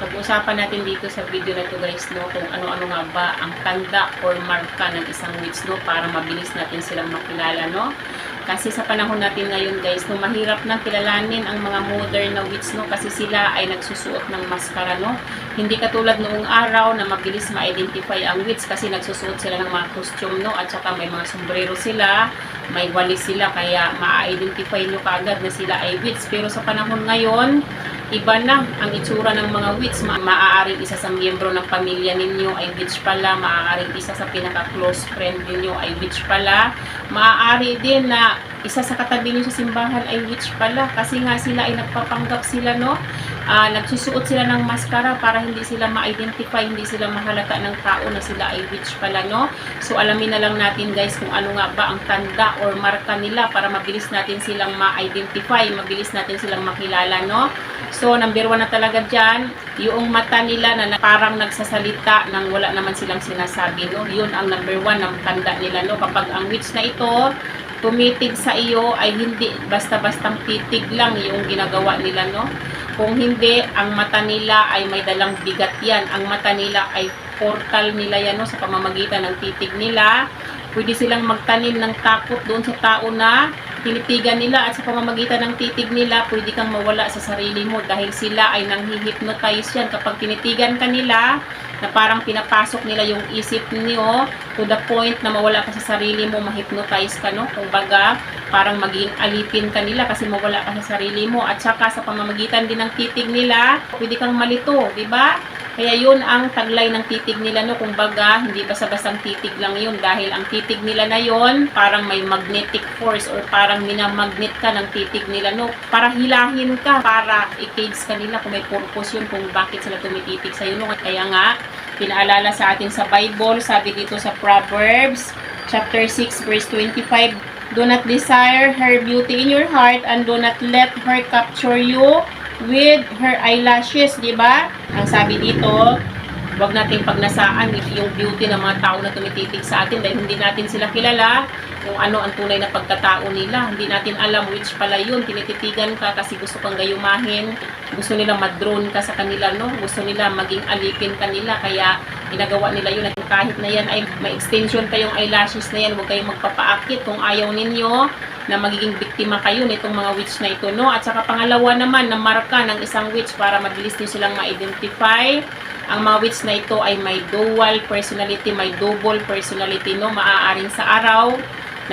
Pag-usapan natin dito sa video na to guys, no, kung ano-ano nga ba ang tanda or marka ng isang witch, no, para mabilis natin silang makilala, no. Kasi sa panahon natin ngayon guys, no, mahirap na kilalanin ang mga modern na witch, no, kasi sila ay nagsusuot ng maskara, no. Hindi katulad noong araw na mabilis ma-identify ang witch kasi nagsusuot sila ng mga costume, no, at saka may mga sombrero sila, may walis sila, kaya ma-identify nyo kaagad na sila ay witch. Pero sa panahon ngayon, iba na ang itsura ng mga witch. Maaaring isa sa miyembro ng pamilya ninyo ay witch pala. Maaaring isa sa pinaka-close friend ninyo ay witch pala. Maaari din na isa sa katabi niyo sa simbahan ay witch pala. Kasi nga sila ay nagpapanggap sila, no? Nagsusuot sila ng maskara para hindi sila ma-identify, hindi sila mahalata ng tao na sila ay witch pala, no? So, alamin na lang natin guys kung ano nga ba ang tanda or marka nila para mabilis natin silang ma-identify, mabilis natin silang makilala, no? So, number 1 na talaga dyan, yung mata nila na parang nagsasalita nang wala naman silang sinasabi, no? Yun ang number 1 ng tanda nila, no? Kapag ang witch na ito, tumitig sa iyo, ay hindi basta-bastang titig lang yung ginagawa nila, no? Kung hindi, ang mata nila ay may dalang bigat yan. Ang mata nila ay portal nila yan, no? Sa pamamagitan ng titig nila, pwede silang magtanim ng takot doon sa tao na tinitigan nila, at sa pamamagitan ng titig nila, pwede kang mawala sa sarili mo dahil sila ay nanghihypnotize yan. Kapag tinitigan ka nila, na parang pinapasok nila yung isip niyo to the point na mawala ka sa sarili mo, ma-hypnotize ka, no? Kung baga, parang maging alipin ka nila kasi mawala ka sa sarili mo. At saka sa pamamagitan din ng titig nila, pwede kang malito, di ba? Kaya yun ang taglay ng titig nila, no? Kung baga, hindi basta-bastang titig lang yun dahil ang titig nila na yun, parang may magnetic force or parang minamagnet ka ng titig nila, no? Para hilahin ka, para i-cage ka nila kung may purpose yun kung bakit sila tumititig sa'yo, no? Kaya nga, pinaalala sa atin sa Bible, sabi dito sa Proverbs, chapter 6, verse 25, do not desire her beauty in your heart and do not let her capture you with her eyelashes, di ba? Ang sabi dito, wag nating pagnasaan yung beauty ng mga tao na tumititig sa atin dahil hindi natin sila kilala kung ano ang tunay na pagkatao nila. Hindi natin alam which pala yun. Tinititigan ka kasi gusto kang gayumahin. Gusto nila madrone ka sa kanila, no? Gusto nila maging alipin kanila. Kaya ginagawa nila yun. Kahit na yan ay may extension pa yung eyelashes na yan, huwag kayong magpapaakit kung ayaw ninyo na magiging biktima kayo nitong mga witch na ito, no? At saka pangalawa naman, na marka ng isang witch para mabilis nyo silang ma-identify. Ang mga witch na ito ay may dual personality, may double personality, no? Maaaring sa araw,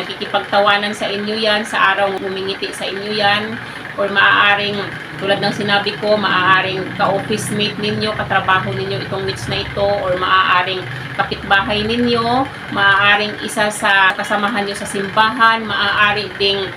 nakikipagtawanan sa inyo yan, sa araw humingiti sa inyo yan, or maaaring, tulad ng sinabi ko, maaaring ka-office mate ninyo, katrabaho ninyo itong witch na ito, or maaaring kapitbahay ninyo, maaaring isa sa kasamahan nyo sa simbahan, maaari ding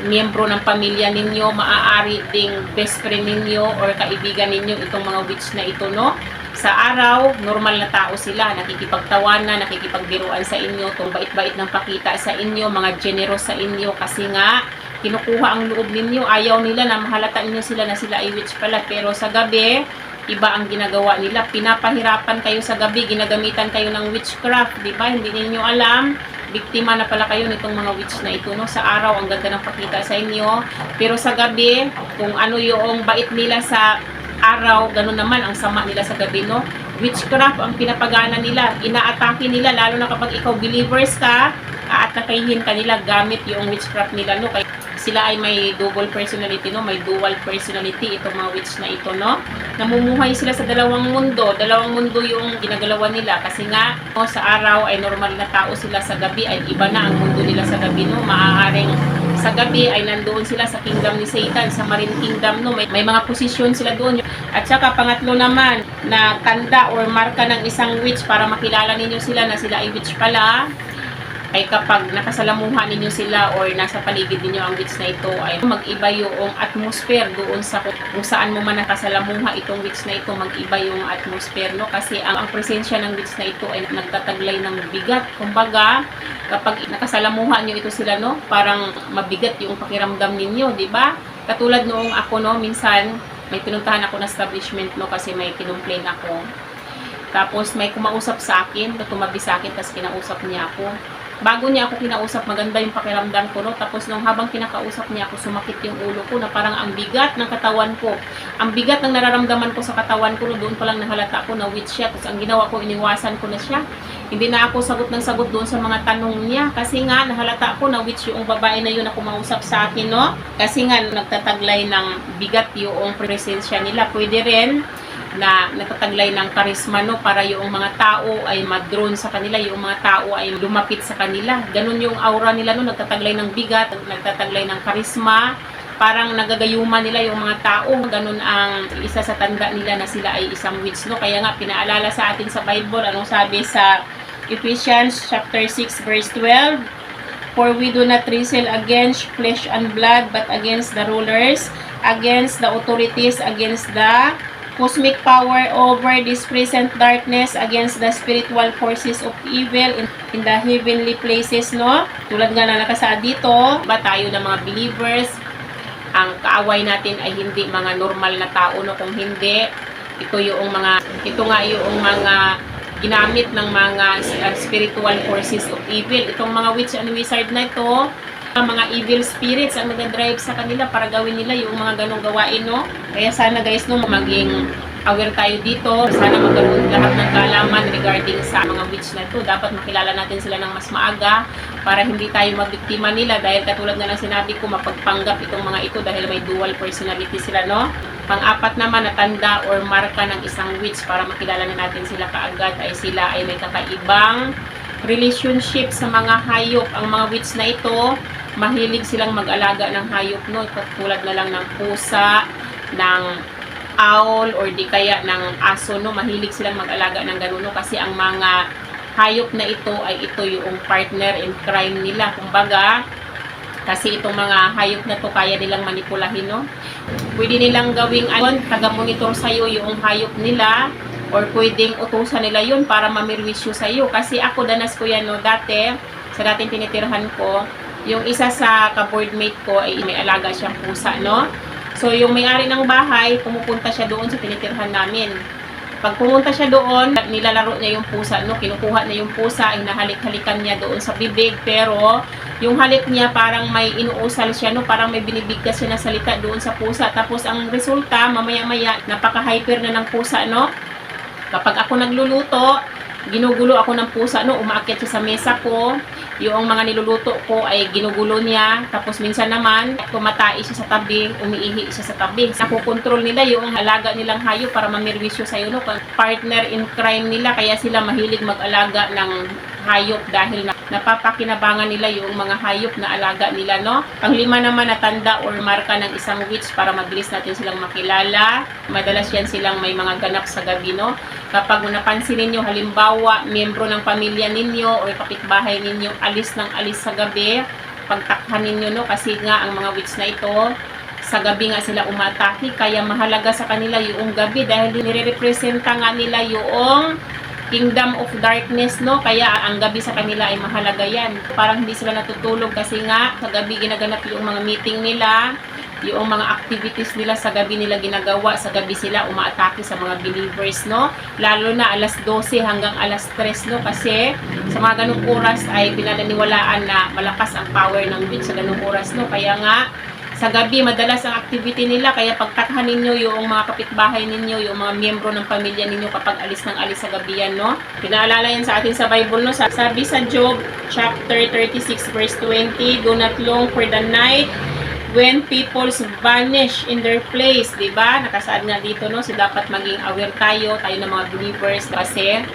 miyembro ng pamilya ninyo, maaari ding best friend ninyo or kaibigan ninyo itong mga witch na ito, no? Sa araw, normal na tao sila, nakikipagtawanan, nakikipagbiruan sa inyo, itong bait-bait ng pakita sa inyo, mga generous sa inyo, kasi nga, kinukuha ang loob ninyo, ayaw nila na mahalata ninyo sila na sila ay witch pala. Pero sa gabi, iba ang ginagawa nila, pinapahirapan kayo sa gabi, ginagamitan kayo ng witchcraft, di ba? Hindi ninyo alam, biktima na pala kayo nitong mga witch na ito, no? Sa araw, ang ganda ng pakita sa inyo, pero sa gabi, kung ano yung bait nila sa araw, ganun naman ang sama nila sa gabi, no? Witchcraft ang pinapagana nila, inaatake nila, lalo na kapag ikaw believers ka, aatakayin ka nila gamit yung witchcraft nila, no? Kaya sila ay may double personality, no? May dual personality itong mga witch na ito, no? Namumuhay sila sa dalawang mundo yung ginagalawan nila kasi nga, no, sa araw ay normal na tao sila, sa gabi ay iba na ang mundo nila sa gabi, no? Maaaring sa gabi ay nandoon sila sa kingdom ni Satan, sa Marine Kingdom, no? May mga posisyon sila doon. At saka pangatlo naman, na tanda or marka ng isang witch para makilala ninyo sila na sila ay witch pala, ay kapag nakasalamuha ninyo sila or nasa paligid ninyo ang witch na ito, ay mag-iba yung atmosphere doon sa kung saan mo man nakasalamuha itong witch na ito, mag-iba yung atmosphere, no? Kasi ang presensya ng witch na ito ay nagtataglay ng bigat. Kumbaga, kapag nakasalamuha nyo ito sila, no, parang mabigat yung pakiramdam ninyo, di ba? Katulad noong ako, no, minsan may pinuntahan ako na establishment, no, kasi may kinumplain ako. Tapos may kumausap sa akin, tumabi sa akin, tapos kinausap niya ako. bago niya ako kinausap, maganda yung pakiramdam ko, no? Tapos nung habang kinakausap niya ako, sumakit yung ulo ko na parang ang bigat ng katawan ko. Ang bigat ng nararamdaman ko sa katawan ko, no? Doon pa lang nahalata ko na witch siya. Tapos ang ginawa ko, iniwasan ko na siya. Hindi na ako sagot ng sagot doon sa mga tanong niya. Kasi nga, nahalata ko na witch yung babae na yun na kumausap sa akin, no? Kasi nga, nagtataglay ng bigat yung presensya nila. Pwede rin na nagtataglay ng karisma, no, para yung mga tao ay ma-drawn sa kanila, yung mga tao ay lumapit sa kanila. Ganun yung aura nila, no, nagtataglay ng bigat, nagtataglay ng karisma, parang nagagayuman nila yung mga tao. Ganun ang isa sa tanda nila na sila ay isang witch, no. Kaya nga pinaalala sa atin sa Bible, anong sabi sa Ephesians chapter 6 verse 12, "For we do not wrestle against flesh and blood, but against the rulers, against the authorities, against the cosmic power over this present darkness, against the spiritual forces of evil in the heavenly places," no? Tulad nga na nakasaad dito, ba tayo ng mga believers, ang kaaway natin ay hindi mga normal na tao, no? Kung hindi, ito nga yung mga ginamit ng mga spiritual forces of evil. Itong mga witch and wizard na ito, mga evil spirits ang nag-drive sa kanila para gawin nila yung mga ganong gawain, no? Kaya sana guys, no, maging aware tayo dito. Sana magkaroon lahat ng kaalaman regarding sa mga witch na ito. Dapat makilala natin sila ng mas maaga para hindi tayo mabiktima nila, dahil katulad nga ng sinabi ko, mapagpanggap itong mga ito dahil may dual personality sila, no? Pang-apat naman na tanda or marka ng isang witch para makilala na natin sila kaagad ay sila ay may kakaibang relationship sa mga hayop. Ang mga witch na ito, mahilig silang mag-alaga ng hayop, no? Tulad na lang ng pusa, ng owl, or di kaya ng aso, no? Mahilig silang mag-alaga ng ganun, no? Kasi ang mga hayop na ito ay ito yung partner in crime nila. Kumbaga, kasi itong mga hayop na to kaya nilang manipulahin, no? Pwede nilang gawing taga-monitor sa'yo yung hayop nila, or pwedeng utusan nila yun para mamirwisyo sa'yo. Kasi ako, danas ko yan, no? Dati, sa dating tinitirhan ko, yung isa sa ka-boardmate ko ay may alaga siyang pusa, no? So, yung may-ari ng bahay, pumupunta siya doon sa tinitirhan namin. Pag pumunta siya doon, nilalaro niya yung pusa, no? Kinukuha niya yung pusa, inahalik-halikan niya doon sa bibig, pero yung halik niya parang may inuusal siya, no? Parang may binibigkas siya na salita doon sa pusa. Tapos ang resulta, mamaya-maya, napaka-hyper na ng pusa, no? Kapag ako nagluluto, ginugulo ako ng pusa, no? Umaakyat siya sa mesa ko. Yung mga niluluto ko ay ginugulo niya. Tapos minsan naman, tumatai siya sa tabi, umiihi siya sa tabi. Nakukontrol nila yung alaga nilang hayop para mamirwisyo sa'yo, no? Partner in crime nila, kaya sila mahilig mag-alaga ng hayop dahil napapakinabangan nila yung mga hayop na alaga nila, no? Panglima naman na tanda or marka ng isang witch para mabilis natin silang makilala. Madalas yan silang may mga ganap sa gabi, no? Kapag napansin ninyo, halimbawa, miyembro ng pamilya ninyo o kapitbahay ninyo alis ng alis sa gabi, pagtakhan ninyo, no? Kasi nga ang mga witch na ito, sa gabi nga sila umatake, kaya mahalaga sa kanila yung gabi dahil nire-representa nga nila yung Kingdom of Darkness, no? Kaya ang gabi sa kanila ay mahalaga yan. Parang hindi sila natutulog kasi nga sa gabi ginaganap yung mga meeting nila, yung mga activities nila sa gabi nila ginagawa. Sa gabi sila umaatake sa mga believers, no? Lalo na alas 12 hanggang alas 3, no? Kasi sa mga ganung oras ay pinaniniwalaan na malakas ang power ng witch sa ganung oras, no? Kaya nga sa gabi, madalas ang activity nila, kaya pagtakhan ninyo yung mga kapitbahay ninyo, yung mga miyembro ng pamilya ninyo kapag alis ng alis sa gabi yan, no? Pinaalala yan sa atin sa Bible, no? Sabi sa Job chapter 36 verse 20, "Do not long for the night when peoples vanish in their place," diba? Nakasaad nga dito, no? So, dapat maging aware tayo ng mga believers kasi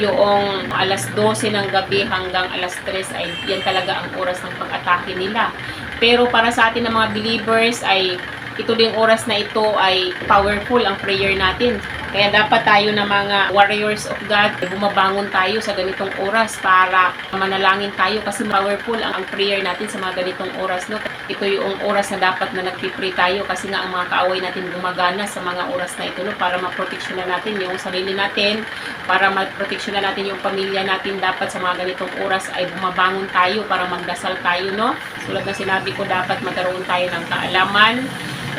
yung alas 12 ng gabi hanggang alas 3 ay yan talaga ang oras ng pag-atake nila. Pero para sa atin ng mga believers ay ito ding oras na ito ay powerful ang prayer natin. Kaya dapat tayo na mga warriors of God, bumabangon tayo sa ganitong oras para manalangin tayo kasi powerful ang prayer natin sa mga ganitong oras, no? Ito yung oras na dapat na nagpipray tayo kasi nga ang mga kaaway natin gumagana sa mga oras na ito, no? Para maproteksyonan natin yung sarili natin, para maproteksyonan natin yung pamilya natin. Dapat sa mga ganitong oras ay bumabangon tayo para magdasal tayo, no? Tulad na sinabi ko, dapat magkaroon tayo ng kaalaman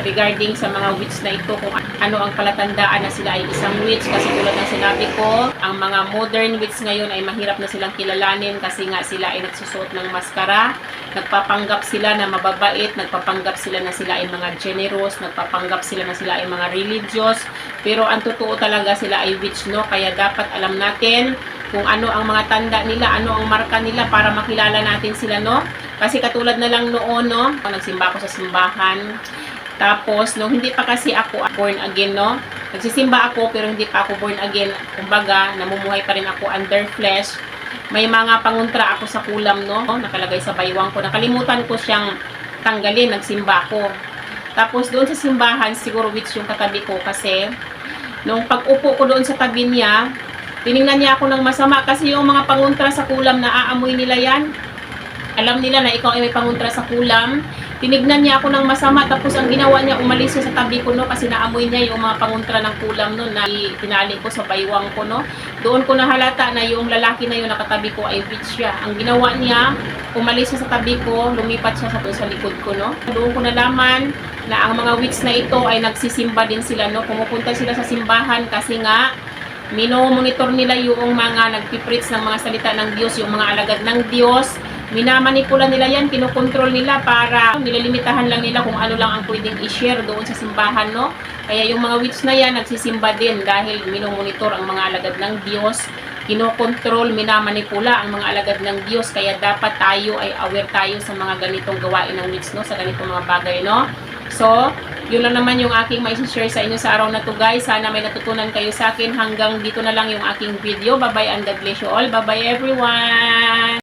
regarding sa mga witch na ito, kung ano ang palatandaan na sila ay isang witch. Kasi tulad ng sinabi ko, ang mga modern witch ngayon ay mahirap na silang kilalanin kasi nga sila ay nagsusuot ng maskara, nagpapanggap sila na mababait, nagpapanggap sila na sila ay mga generous, nagpapanggap sila na sila ay mga religious, pero ang totoo talaga sila ay witch, no? Kaya dapat alam natin kung ano ang mga tanda nila, ano ang marka nila para makilala natin sila, no? Kasi katulad na lang noon, no? Nagsimba ako sa simbahan. Tapos, nung hindi pa kasi ako born again, no? Nagsisimba ako pero hindi pa ako born again. Kumbaga, namumuhay pa rin ako under flesh. May mga panguntra ako sa kulam, no? Nakalagay sa baywang ko. Nakalimutan ko siyang tanggalin. Nagsimba ako. Tapos, doon sa simbahan, siguro witch yung katabi ko kasi nung pag-upo ko doon sa tabi niya, tiningnan niya ako ng masama kasi yung mga panguntra sa kulam, naaamoy nila yan. Alam nila na ikaw ay may panguntra sa kulam. Tinignan niya ako ng masama, tapos ang ginawa niya, umalis siya sa tabi ko, no, kasi naamoy niya yung mga panguntra ng kulam, no, na tinali ko sa baywang ko, no. Doon ko nahalata na yung lalaki na yun nakatabi ko ay witch siya. Ang ginawa niya, umalis siya sa tabi ko, lumipat siya sa likod ko, no. Doon ko nalaman na ang mga witch na ito ay nagsisimba din sila, no. Pumupunta sila sa simbahan kasi nga minomonitor nila yung mga nagpipreach ng mga salita ng Diyos, yung mga alagad ng Diyos. Minamanipula nila yan, kinokontrol nila para nilalimitahan lang nila kung ano lang ang pwedeng i-share doon sa simbahan, no? Kaya yung mga witch na yan, nagsisimba din dahil minomonitor ang mga alagad ng Diyos, kinokontrol, minamanipula ang mga alagad ng Diyos. Kaya dapat tayo ay aware tayo sa mga ganitong gawain ng witch, no? Sa ganitong mga bagay, no? So, yun lang naman yung aking mai-share sa inyo sa araw na to, guys. Sana may natutunan kayo sa akin. Hanggang dito na lang yung aking video. Bye-bye and God bless you all. Bye-bye everyone!